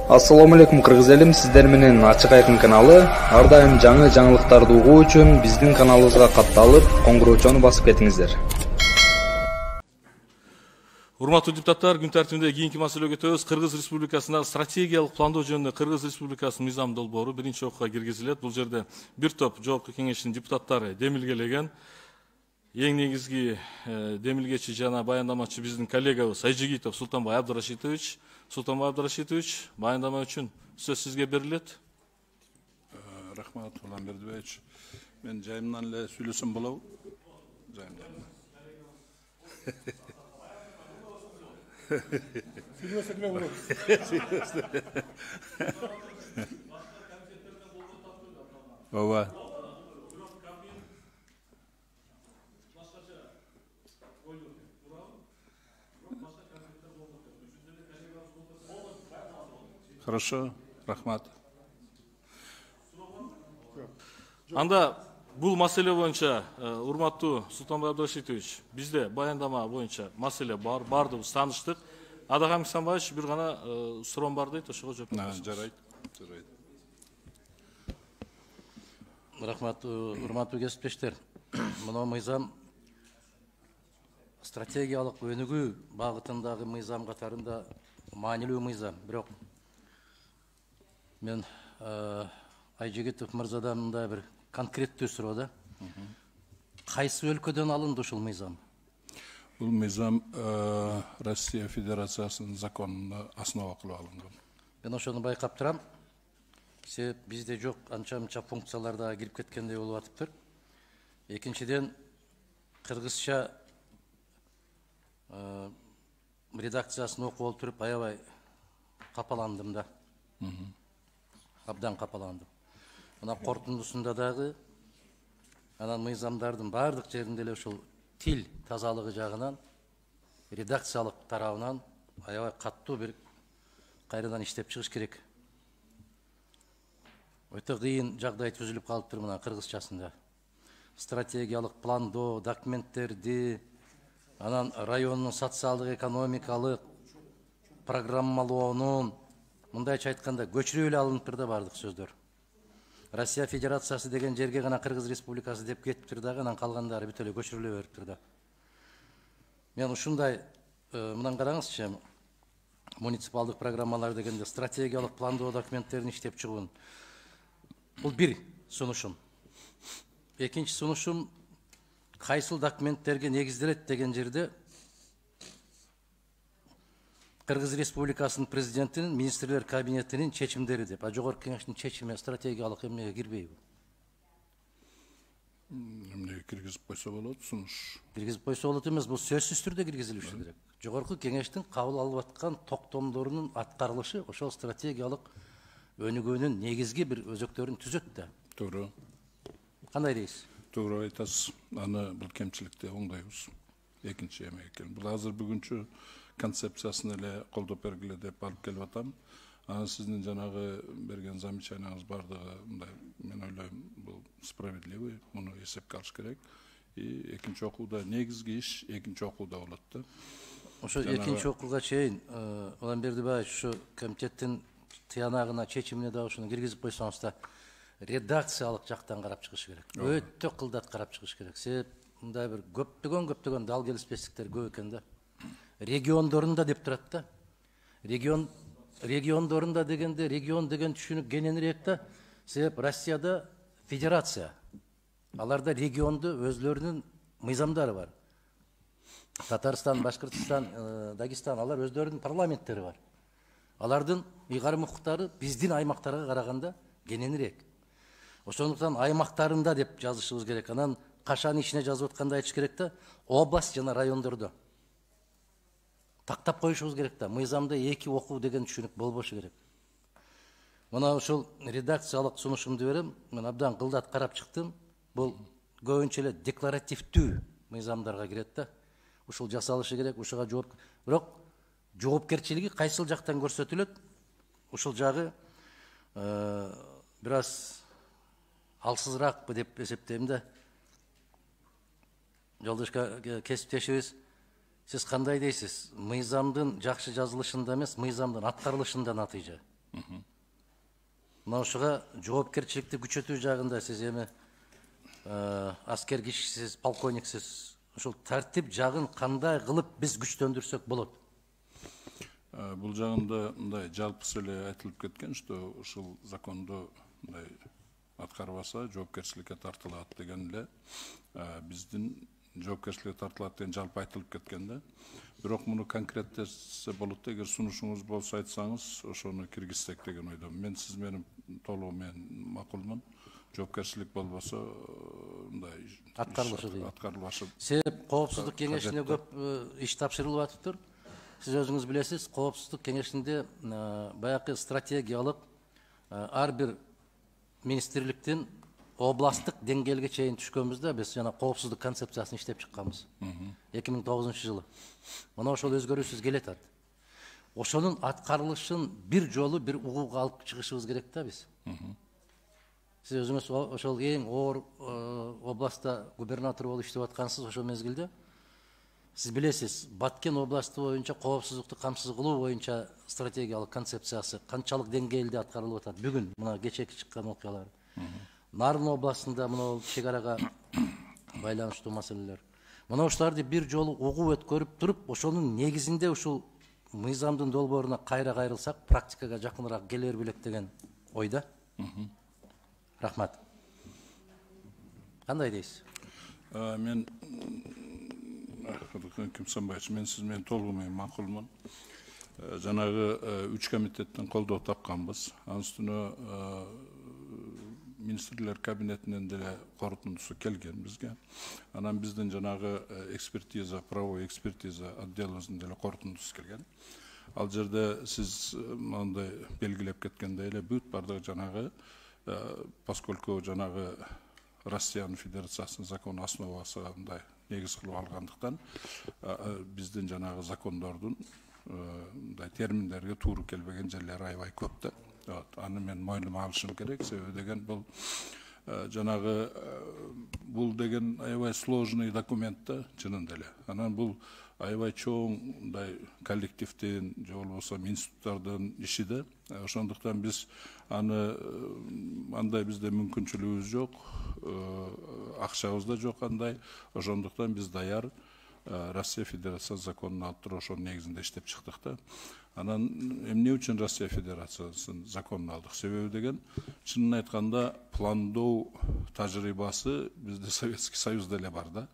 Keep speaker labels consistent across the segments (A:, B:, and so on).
A: Ассаламу алейкум кыргыз элим, сиздер менен Ачык Айкын каналы. Ар дайым жаңы жаңылыктарды угуу үчүн биздин каналыбызга катталып, коңгуроочону басып кетиңиздер.
B: Урматтуу депутаттар, күн тартибинде кийинки маселеге өтөбүз. Кыргыз Республикасындагы стратегиялык пландоо жөнүндө Кыргыз Республикасынын мыйзам долбоору биринчи окууга киргизилет. Бул жерде бир топ жоопкы кеңештин депутаттары демилгелеген. Эң негизги демилгечи жана баяндамачы биздин коллегабыз Айжигитов Султанбай Абдырашитович. Султанбай Абдырашитович, баяндама үчүн сөз сизге берилет.
C: Рахмат, Улан Бердибаевич. Мен жайымдан эле сүйлөсөм болобу? Жайымдан.
D: Сүйлөсөм болобу?
C: Ооба. Хорошо, рахмат.
B: Анда бул маселе боюнча урматтуу Султанбай Абдырашитович, бизде баяндама боюнча маселе бар, бардыгыбыз тааныштык. Адагам Исанбаевич бир гана суроом бар дейт, ошого жооп бериңиз.
C: Жарайт.
E: Рахмат, урматтуу кесиптештер. Мына мыйзам стратегиялык өнүгүү багытындагы мыйзам катарында маанилүү мыйзам. Бирок мен Айжигитов мырзадан мындай бир конкреттүү суроо да. Кайсы өлкөдөн алынды ушул мыйзам?
C: Бул мыйзам Россия Федерациясынын законуна основа кылып алынган.
E: Мен ошону байкап турам. Себеп бизде жок анча-мынча функциялар да кирип кеткендей болуп атыптыр. Экинчиден, кыргызча редакциясын окуп олтуруп аябай капаландым да. Абдан капаландым. Мына корутундусунда дагы анан мыйзамдардын баардык жеринде эле ушул тил тазалыгы жагынан, редакциялык тарабынан аябай каттуу бир кайрадан иштеп чыгыш керек. Өтө кыйын жагдай түзүлүп калыптыр мына кыргызчасында. Стратегиялык пландоо, документтерди, анан райондун социалдык экономикалык программалоонун мындайча айтканда көчүрүп эле алыныптыр да бардык сөздөр. Россия Федерациясы деген жерге гана Кыргыз Республикасы деп кетиптир дагы, анан калгандары бүт эле көчүрүлө бериптир да. Мен ушундай мындан караңызчы, муниципалдык программалар дегенде стратегиялык пландоо документтерин иштеп чыгуун. Бул бир сунушум. Экинчи сунушум кайсыл документтерге негизделет деген жерде Кыргыз Республикасынын президентинин, министрлер кабинетинин чечимдери деп. Жогорку кеңештин чечими стратегиялык эмнеге кирбейби?
C: Эмнеге киргизип койсо болот, сунуш.
E: Киргизип койсо болот эмес, бул сөзсүз түрдө киргизилиши керек. Жогорку кеңештин кабыл алып аткан токтомдорунун аткарылышы ошол стратегиялык өнүгүүнүн негизги бир өзөктөрүн түзөт да.
C: Туура.
E: Кандай дейсиз?
C: Туура айтасыз. Аны бул кемчиликти оңдойбуз. Экинчи эме экен. Бул азыр бүгүнчү концепциясын эле колдоп бергиле деп алып келип атам. Анан сиздин жанагы берген замечанияңыз бардыгы мындай, мен ойлойм, бул справедливый, муну эсепке алыш керек. И экинчи окууда негизги иш экинчи окууда болот да.
E: Ошо экинчи окууга чейин Улан Бердибаевич ушу комитеттин тыянагына чечимине да ушуну киргизип койсоңуз да редакциялык жактан карап чыгыш керек. Өтө кылдат карап чыгыш керек. Себеп мындай бир көптөгөн дал келиспестиктер көп экен да. Региондорунда деп турат да. Региондорунда дегенде регион деген түшүнүк кененирээк да. Себеп Россияда федерация. Аларда регионду өзлөрүнүн мыйзамдары бар. Татарстан, Башкыртстан, Дагестан, алар өздөрүнүн парламенттери бар. Алардын ыйгарым укуктары биздин аймактарга караганда кененирээк. Ошондуктан аймактарында деп жазышыбыз керек. Анан кашанын ичине жазып атканда айтыш керек да, область жана райондордо тактап коюшубуз керек да. Мыйзамда эки окуу деген түшүнүк болбошу керек. Мына ушул редакциялык сунушумду берем. Мен абдан кылдат карап чыктым. Бул көбүнчө эле декларативдүү мыйзамдарга кирет да. Ушул жасалышы керек, ушуга жооп. Бирок жоопкерчилиги кайсыл жактан көрсөтүлөт? Ушул жагы бир аз алсызыраакпы деп эсептейм да. Жолдошка кесиптешибиз, сиз кандай дейсиз? Мыйзамдын жакшы жазылышында эмес, мыйзамдын аткарылышында натыйжа. Мына ушуга жоопкерчиликти күчөтүү жагында сиз эми аскер кишисиз, полковниксиз, ушул тартип жагын кандай кылып биз күчтөндүрсөк болот?
C: Бул жагында мындай жалпысы эле айтылып кеткен, что ушул законду мындай аткарбаса жоопкерчиликке тартылат деген эле биздин жоопкерчиликке тартылат деген жалпы айтылып кеткен да. Бирок муну конкреттесе болот, эгер сунушуңуз болсо айтсаңыз, ошону киргизсек деген ойдомун. Мен сиз менен толугу менен макулмун. Жоопкерчилик болбосо мындай аткарылышы.
E: Себеп коопсуздук кеңешине көп иш тапшырылып атыптыр. Сиз өзүңүз билесиз, коопсуздук кеңешинде баягы стратегиялык ар бир министрликтин областтык деңгээлге чейин түшкөнбүз да, биз жана коопсуздук концепциясын иштеп чыкканбыз. 2009-жылы. Мына ошол өзгөрүүсүз келет. Ошонун аткарылышын бир жолу бир угууга алып чыгышыбыз керек да биз. Сиз өзүңүз ошол эң оор областта губернатор болуп иштеп аткансыз ошол мезгилде. Сиз билесиз, Баткен областы боюнча коопсуздукту камсыз кылуу боюнча стратегиялык концепциясы канчалык деңгээлде аткарылып атат. Бүгүн мына кечеки чыккан окуялар. Нарын областында мына чек арага байланыштуу маселелер. Мына ушуларды бир жолу угуп өткөрүп туруп, ошонун негизинде ушул мыйзамдын долбооруна кайра кайрылсак, практикага жакыныраак келер белек деген ойда. Рахмат. Кандай дейсиз?
C: Мен Кимсанбаевич, мен сиз менен толугу менен макулмун. Жанагы 3 комитеттен колдоо тапканбыз. Анын үстүнө министрлер кабинетинен деле корутундусу келген бизге. Анан биздин жанагы экспертиза, правовой экспертиза отделыбыздын деле корутундусу келген. Ал жерде сиз мындай белгилеп кеткендей эле бүт бардыгы жанагы, поскольку жанагы Россиянын Федерациясынын закон основасы мындай негиз кылып алгандыктан, биздин жанагы закондордун мындай терминдерге туура келбеген жерлери аябай көп да. Аны мен мойнума алышым керек, себеби деген бул жанагы бул деген аябай сложный документ да, чынында эле. Анан бул аябай чоң мындай коллективдин же болбосо институттардын иши да. Ошондуктан биз аны андай бизде мүмкүнчүлүгүбүз жок, акчабыз да жок андай. Ошондуктан биз даяр Россия Федерациясы законун алып туруп ошонун негизинде иштеп чыктык да. Анан эмне үчүн Россия Федерациясынын законун алдык? Себеби деген, чынын айтканда, пландоо тажрыйбасы бизде Советский Союзда эле бар да.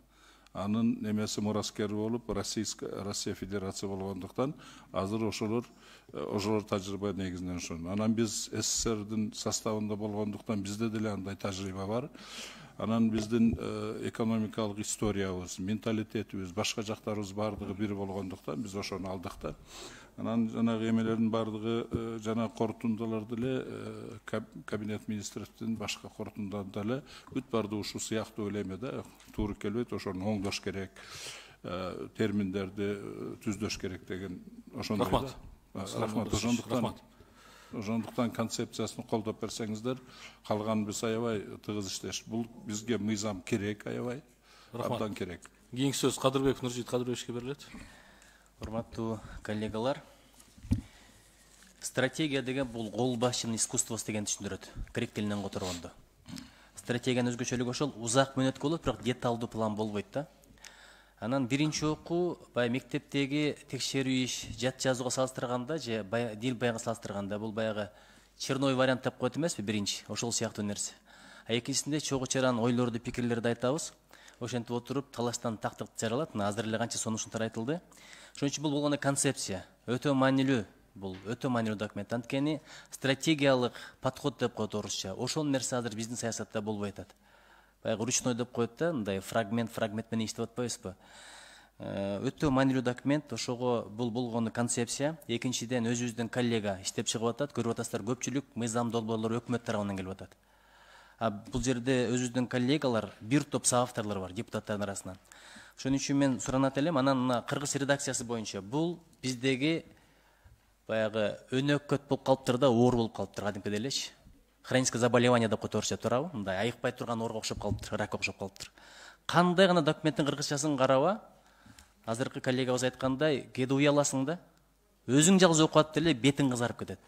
C: Анын немеси мураскери болуп Россия Федерация болгондуктан азыр ошолор тажрыйба негизинен ошон. Анан биз СССРдин составында болгондуктан бизде деле андай тажрыйба бар. Анан биздин экономикалык историябыз, менталитетибиз, башка жактарыбыз бардыгы бир болгондуктан биз ошону алдык да. Анан жанагы эмелердин бардыгы жана корутундаларды эле кабинет министрликтин башка корутундаларында эле бүт бардыгы ушул сыяктуу эле эме да, туура келбейт, ошону оңдош керек, терминдерди түздөш керек деген ошондой да. Рахмат. Ошондуктан концепциясын колдоп берсеңиздер, калган биз аябай тыгыз иштеш. Бул бизге мыйзам керек, аябай. Абдан керек.
B: Кийинки сөз Кадырбек Нуржит Кадырбековичке берилет.
D: Урматтуу коллегалар, стратегия деген бул кол башчынын искусствосу деген түшүндүрөт. Грек тилинен которгондо. Стратегиянын өзгөчөлүгү ошол узак мөөнөт болот, бирок деталдуу план болбойт да. Анан биринчи окуу баягы мектептеги текшерүү иш, жат жазууга салыштырганда же дил баягы салыштырганда бул баягы черновой вариант деп коет эмеспи биринчи, ошол сыяктуу нерсе. А экинчисинде чогуу чаран ойлорду, пикирлерди айтабыз. Ошентип отуруп талаштан тактык жаралат. Азыр эле канча сонуштар айтылды. Ошон үчүн бул болгондо концепция өтө маанилүү. Бул өтө маанилүү документ. Анткени стратегиялык подход деп коет орусча. Ошол нерсе азыр биздин саясатта болбой атат. Баягы ручной деп коет да, мындай фрагмент менен иштеп атпайбызбы? Өтө маанилүү документ, ошого бул болгону концепция. Экинчиден өзүбүздүн коллега иштеп чыгып атат. Көрүп атасыздар, көпчүлүк мыйзам долбоорлор өкмөт тарабынан келип атат. Бул жерде өзүбүздүн коллегалар, бир топ соавторлор бар депутаттардын арасынан. Ошон үчүн мен суранат элем, анан мына кыргыз редакциясы боюнча бул биздеги баягы өнөкөт болуп калыптыр да, оор болуп калыптыр кадимкидей элечи. Хроническое заболевание деп коет орусча, туурабы? Мындай айыкпай турган оорго окшоп калыптыр, ракка окшоп калыптыр. Кандай гана документтин кыргызчасын караба, азыркы коллегабыз айткандай, кээде уяласың да, өзүң жалгыз окуп атып деле бетиң кызарып кетет.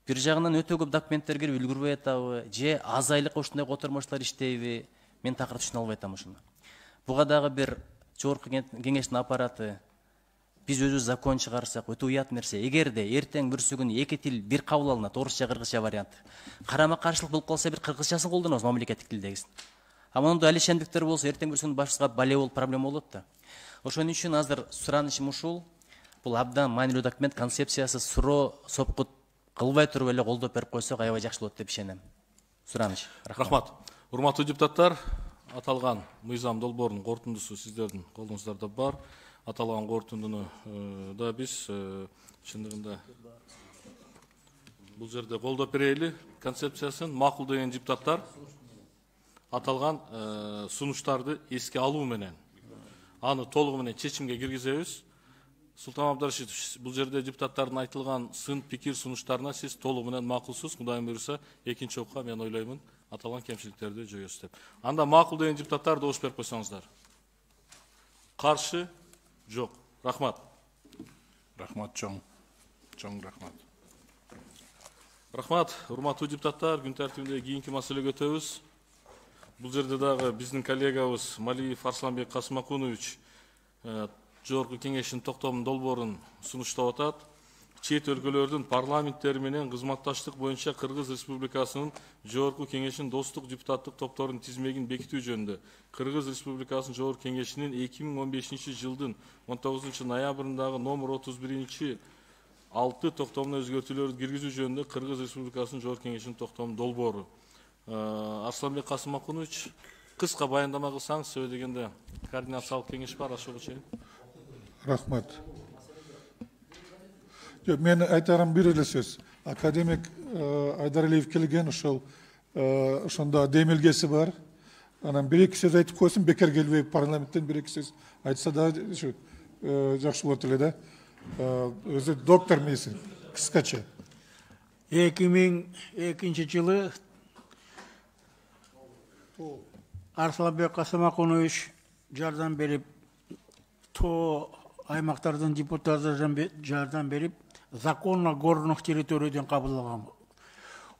D: бир жагынан өтө көп документтер кирип үлгүрбөй атабы же аз айлык ушундай котормочулар иштейби, мен такыр түшүнө албай атам ушуну. Буга дагы бир жогорку кеңештин аппараты биз өзүбүз закон чыгарсак өтө уят нерсе. Эгерде эртең бүрсүгүн эки тил бир кабыл алынат, орусча кыргызча вариант. Карама каршылык болуп калса бир кыргызчасын колдонобуз мамлекеттик тилдегисин. А мондой алишендиктер болсо эртең бүрсүгүн башыбызга бале болуп проблема болот да. Ошон үчүн азыр суранышым ушул. Бул абдан маанилүү документ, концепциясы суроо сопкут кылбай туруп эле колдоп берип койсок аябай жакшы болот деп ишенем. Сураныч.
B: Рахмат. Урматтуу депутаттар, аталган мыйзам долбоорунун корутундусу сиздердин колуңуздарда бар. Аталган корутундуну да биз чындыгында бул жерде колдоп берели. Концепциясын макул деген депутаттар аталган сунуштарды эске алуу менен аны толугу менен чечимге киргизебиз. Султан Абдрашидович, бул жерде депутаттардын айтылган сын пикир сунуштарына сиз толугу менен макулсуз. Кудайым буйруса, экинчи окуга мен ойлоймун аталган кемчиликтерди жоёсуз деп. Анда макул деген депутаттар добуш берип койсоңуздар. Каршы? Жок. Рахмат.
C: Рахмат, чоң рахмат.
B: Рахмат, урматтуу депутаттар, күн тартибинде кийинки маселеге өтөбүз. Бул жерде дагы биздин коллегабыз Малиев Арсланбек Касымакунович жогорку кеңештин токтомунун долбоорун сунуштап атат. Чет өлкөлөрдүн парламенттери менен кызматташтык боюнча Кыргыз Республикасынын жогорку кеңешинин достук депутаттык топторунун тизмегин бекитүү жөнүндө Кыргыз Республикасынын жогорку кеңешинин 2015 жылдын 19 ноябрындагы номер 31-6 токтомуна өзгөртүүлөрдү киргизүү жөнүндө Кыргыз Республикасынын жогорку кеңешинин токтомунун долбоору. Арсланбек Касымакунович, кыска баяндама кылсаңыз, сөзү дегенде координациялык кеңеш бар, ошого чейин.
F: Рахмат. Мен айтарым бир эле сөз. Академик Айдаралиев келген ошол ошондо демилгеси бар. Анан бир эки сөз айтып койсун, бекер келбей парламенттен бир эки сөз айтса да жакшы болот эле да. Өзү доктор мейсин, кыскача.
G: 2002 жылы Арсланбек Касымакунович жардам берип, то аймактардын депутаттарынан жардам берип, законно горных территориядан кабылган.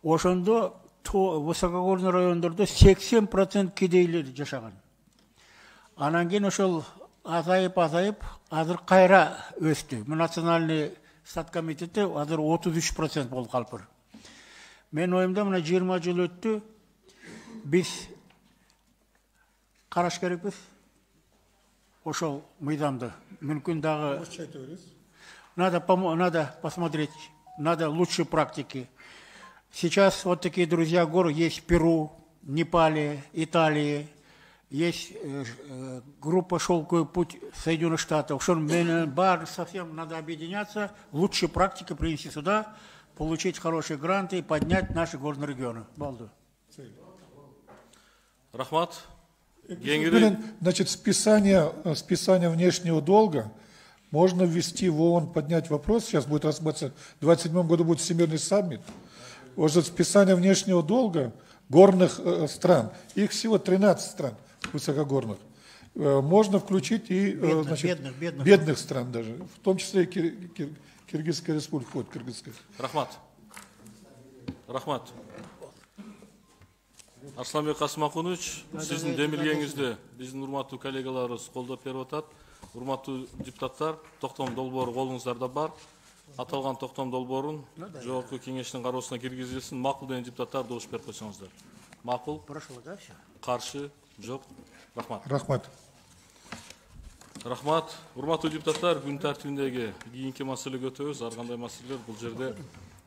G: Ошондо высокогорный райондордо 80% кедейлер жашаган. Анан кийин ошол азайып, азыр кайра өстү. Национальный статкомитети азыр 33% болуп калыптыр. Мен оюмда мына 20 жыл өттү. Биз караш керекпиз. Ошол мыйзамды. Мүмкүн дагы надо посмотреть, надо лучшие практики. Сейчас вот такие друзья гор есть в Перу, Непале, Италии, есть группа «Шелковый путь» Соединенных Штатов. Бар совсем надо объединяться, лучшие практики принести сюда, получить хорошие гранты и поднять наши горные регионы. Балду.
B: Рахмат.
F: Значит, списание внешнего долга можно ввести в ООН, поднять вопрос. Сейчас будет рассматриваться, в 2027 году будет Всемирный саммит. Уже списание внешнего долга горных стран, их всего 13 стран высокогорных, можно включить и бедных стран даже, в том числе и Киргизская республика.
B: Рахмат. Арсланбек Касымакунович, сиздин демилгеңизди биздин урматтуу коллегаларыбыз колдоп берип атат. Урматтуу депутаттар, токтом долбоору колуңуздарда бар. Аталган токтом долбоорун жогорку кеңештин кароосуна киргизилсин. Макул деген депутаттар добуш берип койсоңуздар. Макул?
G: Прошло, да, все?
B: Каршы? Жок.
F: Рахмат.
B: Рахмат. Урматтуу депутаттар, күн тартибиндеги кийинки маселеге өтөбүз. Ар кандай маселелер бул жерде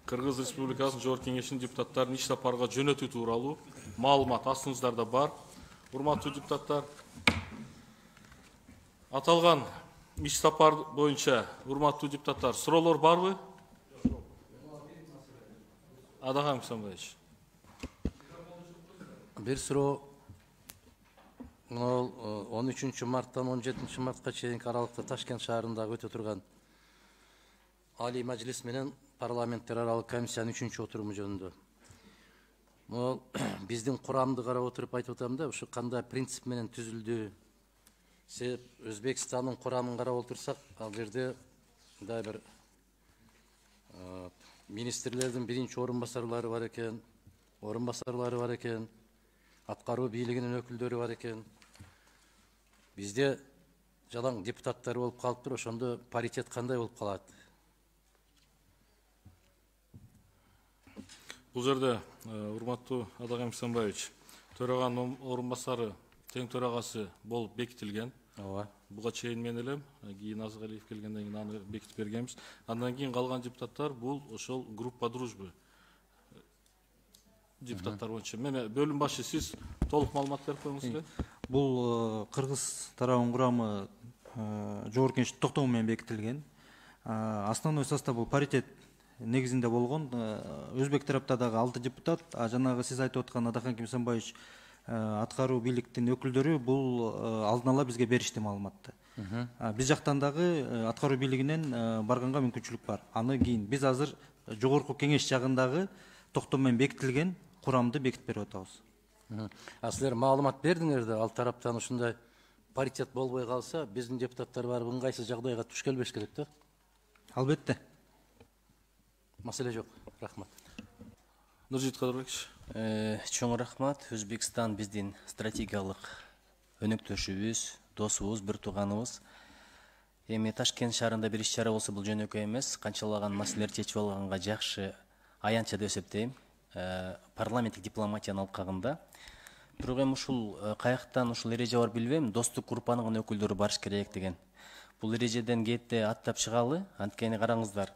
B: Кыргыз Республикасынын жогорку кеңешинин депутаттарын иш сапарга жөнөтүү тууралуу маалымат астыңыздарда бар. Урматтуу депутаттар, аталган иш сапар боюнча урматтуу депутаттар, суроолор барбы? Адаган Самбаевич.
E: Бир суроо 13 марттан 17 мартка чейинки аралыкта Ташкент шаарындагы өтө турган Али Majlis менен парламенттер аралык комиссиянын 3-чү отуруму жөнүндө. Биздин курамды карап отуруп айтып атам да, ушу кандай принцип менен түзүлдү. Себеп Өзбекстандын курамын карап отурсак, ал жерде мындай бир министрлердин биринчи орун басарлары бар экен, аткаруу бийлигинин өкүлдөрү бар экен. Бизде жалаң депутаттар болуп калыптыр, ошондо паритет кандай болуп калат?
B: Бул жерде урматтуу Адаган Мисанбаевич, төраганын орун басары тең төрагасы болуп бекитилген.
E: Ооба.
B: Буга чейин мен элем, кийин Азыгалиев келгенден кийин аны бекитип бергенбиз. Андан кийин калган депутаттар бул ошол группа дружбы депутаттар боюнча. Мени бөлүм башы сиз толук маалымат берип коюңуз эле.
H: Бул кыргыз тарабынын курамы жогорку кеңештин токтому менен бекитилген. Основной состав бул паритет негизинде болгон. Өзбек тарапта дагы 6 депутат, жанагы сиз айтып аткан Адакан Мисанбаевич аткаруу бийликтин өкүлдөрү бул алдын ала бизге беришти маалыматты. Биз жактан дагы аткаруу бийлигинен барганга мүмкүнчүлүк бар. Аны кийин биз азыр жогорку кеңеш жагындагы токтом менен бекитилген курамды бекитип берип атабыз.
E: Силер маалымат бердиңер да, ал тараптан ушундай паритет болбой калса, биздин депутаттар барып ыңгайсыз жагдайга туш келбеш керек да.
H: Албетте.
E: Маселе жок. Рахмат.
B: Нуржит Кадырбекович.
D: Чоң рахмат. Өзбекстан биздин стратегиялык өнөктөшүбүз, досубуз, бир тууганыбыз. Эми Ташкент шаарында бир иш-чара болсо бул жөнөкөй эмес. Канчалаган маселелерди чечип алганга жакшы аянтча деп эсептейм. Парламенттик дипломатиянын алкагында. Бирок эми ушул каяктан ушул эреже бар билбейм, достук группанын өкүлдөрү барыш керек деген. Бул эрежеден кетти аттап чыгалы, анткени караңыздар.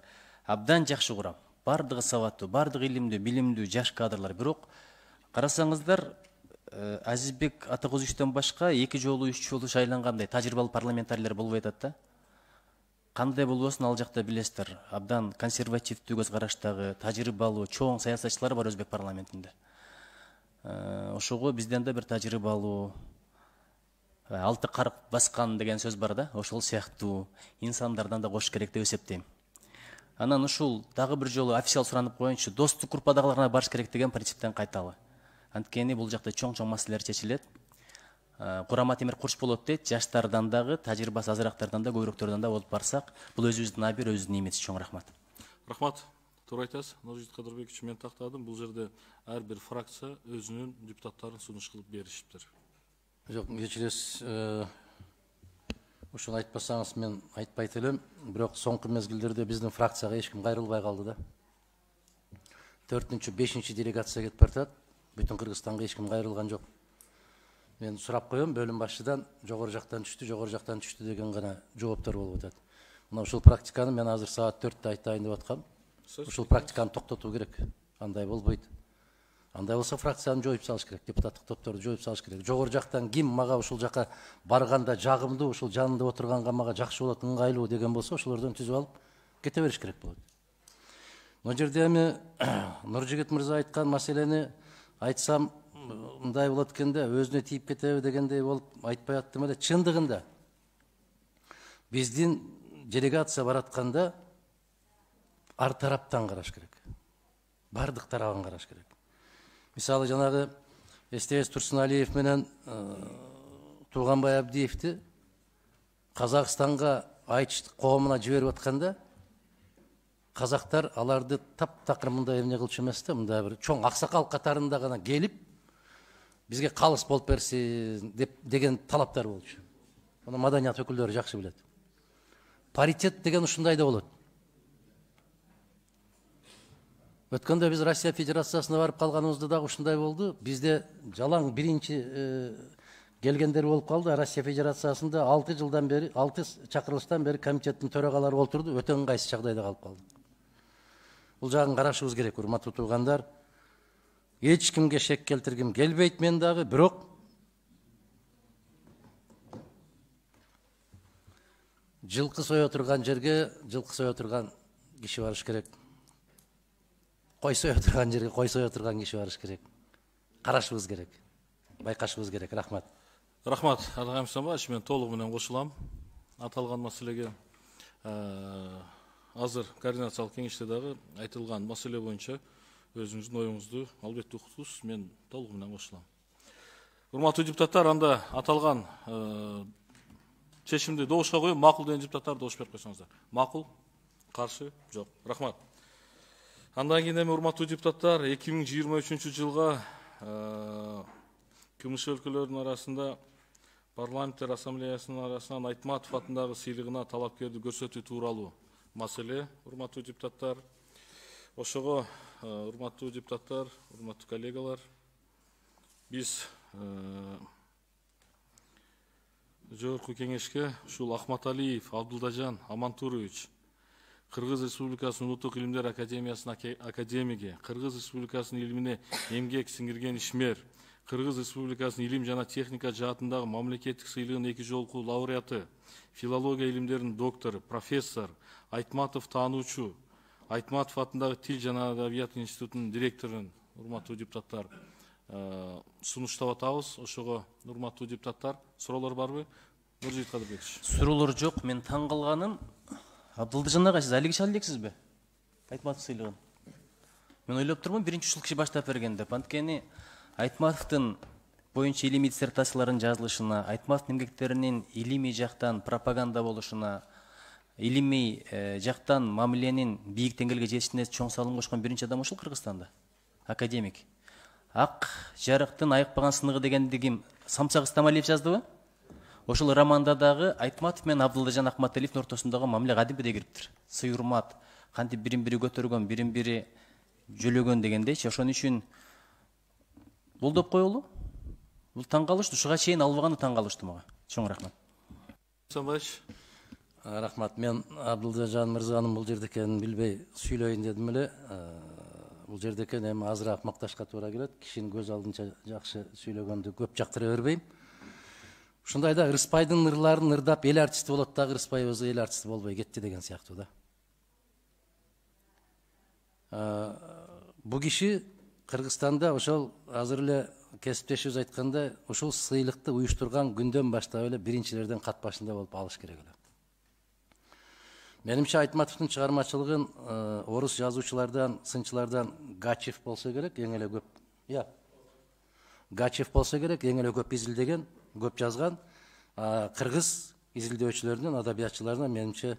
D: Абдан жакшы курам. Бардыгы сабаттуу, бардыгы илимдүү, билимдүү жаш кадрлар. Бирок карасаңыздар, Азизбек Атакөзүчтөн башка 2 жолу 3 жолу шайлангандай тажрыйбалуу парламентарийлер болбой атат да. Кандай болбосун ал жакта билесиздер. Абдан консервативдүү көз караштагы, тажрыйбалуу, чоң саясатчылар бар Өзбек парламентинде. Ошого бизден да бир тажрыйбалуу, алты карык баскан деген сөз бар да, ошол сыяктуу инсандардан да кош керек деп эсептейм. Анан ушул дагы бир жолу официал суранып коеюнчу, достук группадагыларга барыш керек деген принциптен кайталы. Анткени бул жакта чоң маселелер чечилет. Курама темир курч болот дейт, жаштардан дагы, тажрыйбасы азырактардан да, көбүрөктөрдөн да болуп барсак, бул өзүбүздүн абийир, өзүбүздүн немец. Чоң рахмат.
B: Рахмат. Туура айтасыз. Нуржит Кадырбекович, мен тактадым. Бул жерде ар бир фракция өзүнүн депутаттарын сунуш кылып беришиптир.
E: Жок, кечиресиз. Ушуну айтпасаңыз мен айтпайт элем, бирок соңку мезгилдерде биздин фракцияга эч ким кайрылбай калды да. 4-5 делегация кетип баратат. Бүтүн Кыргызстанга эч ким кайрылган жок. Мен сурап коем, бөлүм башчыдан жогору жактан түштү деген гана жооптор болуп атат. Мына ушул практиканы мен азыр саат 4-те айтайын деп аткам. Ушул практиканы токтотуу керек. Андай болбойт. Андай болсо фракцияны жоюп салыш керек, депутаттык топторду жоюп салыш керек. Жогору жактан ким мага ушул жака барганда жагымдуу, ушул жанында отурганга мага жакшы болот, ыңгайлуу деген болсо, ошолордон түзүп алып кете бериш керек болот. Мына жерде эми Нуржигит мырза айткан маселени айтсам мындай болот экенде, өзүнө тийип кетеби дегендей болуп айтпай аттым эле. Чындыгында биздин делегация баратканда ар тараптан караш керек. Бардык тарабын караш керек. Мисалы жанагы СТС Турсуналиев менен Тууганбай Абдиевти Казакстанга айтыштык коомуна жиберип атканда казактар аларды таптакыр мындай эмне кылчу эмес да, мындай бир чоң аксакал катарында гана келип бизге калыс болуп берсин деген талаптар болчу. Муну маданият өкүлдөрү жакшы билет. Паритет деген ушундай да болот. Өткөндө биз Россия Федерациясына барып калганыбызда дагы ушундай болду. Бизде жалаң биринчи келгендер болуп калды. Россия Федерациясында 6 жылдан бери, 6 чакырылыштан бери комитеттин төрагалары олтурду, өтө ыңгайсыз жагдайда калып калды. Бул жагын карашыбыз керек, урматтуу туугандар. Эч кимге шек келтиргим келбейт мен дагы, бирок жылкы сое турган жерге жылкы сое турган киши барыш керек. Кой сое турган жерге кой сое турган киши барыш керек. Карашыбыз керек. Байкашыбыз керек. Рахмат.
B: Рахмат. Адаган Мисанбаевич, мен толугу менен кошулам. Аталган маселеге азыр координациялык кеңеште дагы айтылган маселе боюнча өзүңүздүн оюңузду албетте укуктуз. Мен толугу менен кошулам. Урматтуу депутаттар, анда аталган чечимди добушка коюп, макул деген депутаттар добуш берип койсоңуздар. Макул? Каршы? Жок. Рахмат. Андан кийин эми урматтуу депутаттар 2023 жылга КМШ өлкөлөрүнүн арасында парламенттер ассамблеясынын арасынан Айтматов атындагы сыйлыгына талапкерди көрсөтүү тууралуу маселе, урматтуу депутаттар. Ошого урматтуу депутаттар, урматтуу коллегалар, биз жогорку кеңешке ушул Ахматалиев Абдулдажан Амантурович, Кыргыз Республикасынын Улуттук илимдер академиясынын академиги, Кыргыз Республикасынын илимине эмгек сиңирген ишмер, Кыргыз Республикасынын илим жана техника жаатындагы мамлекеттик сыйлыгынын 2 жолку лауреаты, филология илимдеринин доктору, профессор Айтматов таануучу, Айтматов атындагы Тил жана Адабият институтунун директорун, урматтуу депутаттар, сунуштап атабыз. Ошого урматтуу депутаттар, суроолор барбы? Нуржигит Кадырбекович.
D: Суроолор жок. Мен таң калганым, Абдулдажан ага, сиз алиге чала элексизби? Айтматов сыйлыгын. Мен ойлоп турмун, биринчи ушул киши баштап берген деп. Анткени Айтматовдун боюнча илимий диссертацияларын жазылышына, Айтматовдун эмгектеринин илимий жактан пропаганда болушуна, илимий жактан мамиленин бийик деңгээлге жетишине чоң салым кошкон биринчи адам ушул Кыргызстанда. Академик. Ак жарыктын айыкпаган сыныгы дегендигим Самсак Истамалиев жаздыбы? Ошол романда дагы Айтматов менен Абдулдажан Ахматалиевдин ортосундагы мамиле кадимгидей кириптир. Сый урмат, кантип бирин-бири көтөргөн, бирин-бири жөлөгөн дегендейчи. Ошон үчүн бул деп коелу. Бул таң калыштуу. Ушуга чейин албаганы таң калыштуу мага. Чоң рахмат.
B: Самбаевич.
E: Рахмат. Мен Абдулдажан мырзанын бул жерде экенин билбей сүйлөйүн дедим эле. Бул жерде экен эми азыраак макташка туура келет. Кишинин көз алдынча жакшы сүйлөгөндү көп жактыра бербейм. Ушундайда Ырыспайдын ырларын ырдап эл артисти болот дагы Ырыспай өзү эл артисти болбой кетти деген сыяктуу да. Бул киши Кыргызстанда ошол азыр эле кесиптешибиз айткандай, ушул сыйлыкты уюштурган күндөн баштап эле биринчилерден кат башында болуп алыш керек эле. Менимче Айтматовдун чыгармачылыгын орус жазуучулардан, сынчылардан Гачев болсо керек, эң эле көп. Гачев болсо керек, эң эле көп изилдеген, көп жазган. Кыргыз изилдөөчүлөрүнүн, адабиятчыларынан менимче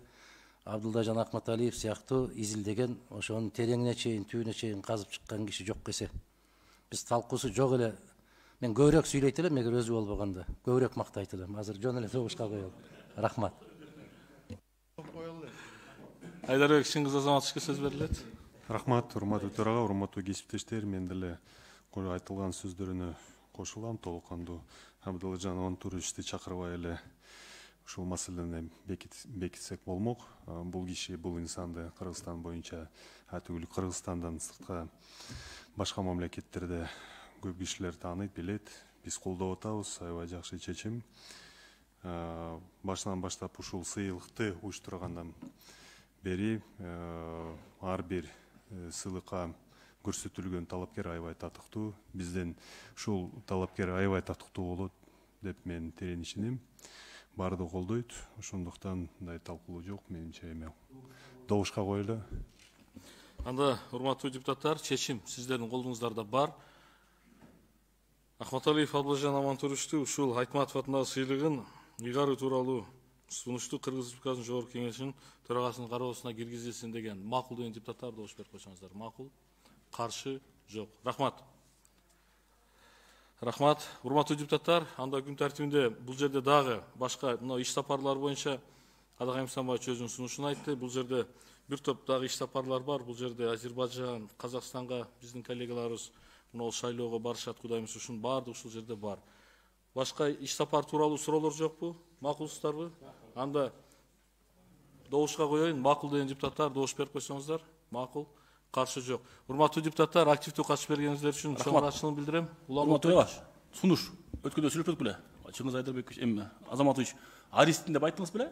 E: Абдулдажан Ахматалиев сыяктуу изилдеген, ошонун тереңине чейин, түбүнө чейин казып чыккан киши жок десе. Биз талкуусу жок эле. Мен көбүрөөк сүйлөйт элем, эгер өзү болбогондо. Көбүрөөк мактайт элем. Азыр жөн эле добушка коелу. Рахмат.
B: Айдарбек Шыңгыз Азаматовичке сөз берилет.
I: Рахмат, урматтуу төрага, урматтуу кесиптештер, мен деле айтылган сөздөрүнө кошулам, толук кандуу. Абдулжан Амантуровичти чакырбай эле ушул маселени бекитсек болмок. Бул киши, бул инсанды Кыргызстан боюнча, түгүл Кыргызстандан сыртка башка мамлекеттерде көп кишилер тааныйт, билет. Биз колдоп атабыз, аябай жакшы чечим. Башынан баштап ушул сыйлыкты уюштургандан бери ар бир сыйлыкка көрсөтүлгөн талапкер аябай татыктуу. Бизден ушул талапкер аябай татыктуу болот деп мен терең ишенем. Баарды колдойт. Ошондуктан мындай талкуулоо жок, менимче эми добушка коелу.
B: Анда урматтуу депутаттар, чечим сиздердин колуңуздарда бар. Ахматалиев Абдулжан Амантуровичти ушул Айтматов атындагы сыйлыгын ыйгаруу тууралуу сунушту Кыргыз Республикасынын жогорку кеңешинин төрагасынын кароосуна киргизилсин деген макул деген депутаттар добуш берип койсоңуздар. Макул, каршы жок. Рахмат. Рахмат. Урматтуу депутаттар, анда күн тартибинде бул жерде дагы башка мына иш сапарлар боюнча Кадыргайым Самбаевич өзүнүн сунушун айтты. Бул жерде бир топ дагы иш сапарлар бар. Бул жерде Азербайжан, Казакстанга биздин коллегаларыбыз мына шайлоого барышат, кудайымыз ушун баардыгы ушул жерде бар. Башка иш сапар тууралуу суроолор жокпу? Макулсуздарбы? Анда добушка коеюн. Макул деген депутаттар добуш берип койсоңуздар. Макул, каршы жок. Урматтуу депутаттар, активдүү катышып бергениңиздер үчүн чоң ыраазычылыгымды билдирем.
J: Урматтуу сунуш өткөндө сүйлөп беле? Чыңгыз Айдарбекович, Азаматович, аристин деп айттыңыз беле?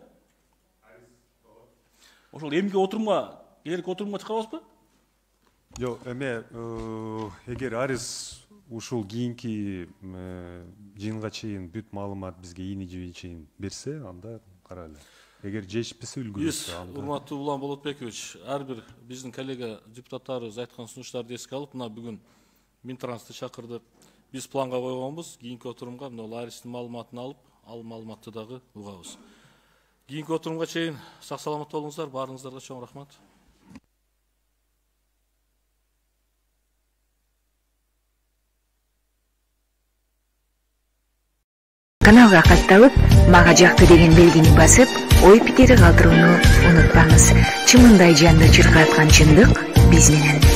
J: Ошол эмгек отурумга, келерки отурумга чыгарабызбы?
I: Жок, эгер арис ушул кийинки жыйынга чейин бүт маалымат бизге ийни жиби чейин берсе, анда карайлы. Эгер жешпесе үлгүрүлсө, анда.
B: Урматтуу Улан Болотбекович, ар бир биздин коллега депутаттарыбыз айткан сунуштарды эске алып, мына бүгүн Минтрансты чакырдык. Биз планга койгонбуз, кийинки отурумга мына аристин маалыматын алып, ал маалыматты дагы угабыз. Кийинки отурумга чейин сак саламат болуңуздар, баарыңыздарга чоң рахмат.
K: Каналга катталып, мага жакты деген белгини басып, ой пикири калтырууну унутпаңыз. Чымындай жанды чыркаткан чындык биз менен.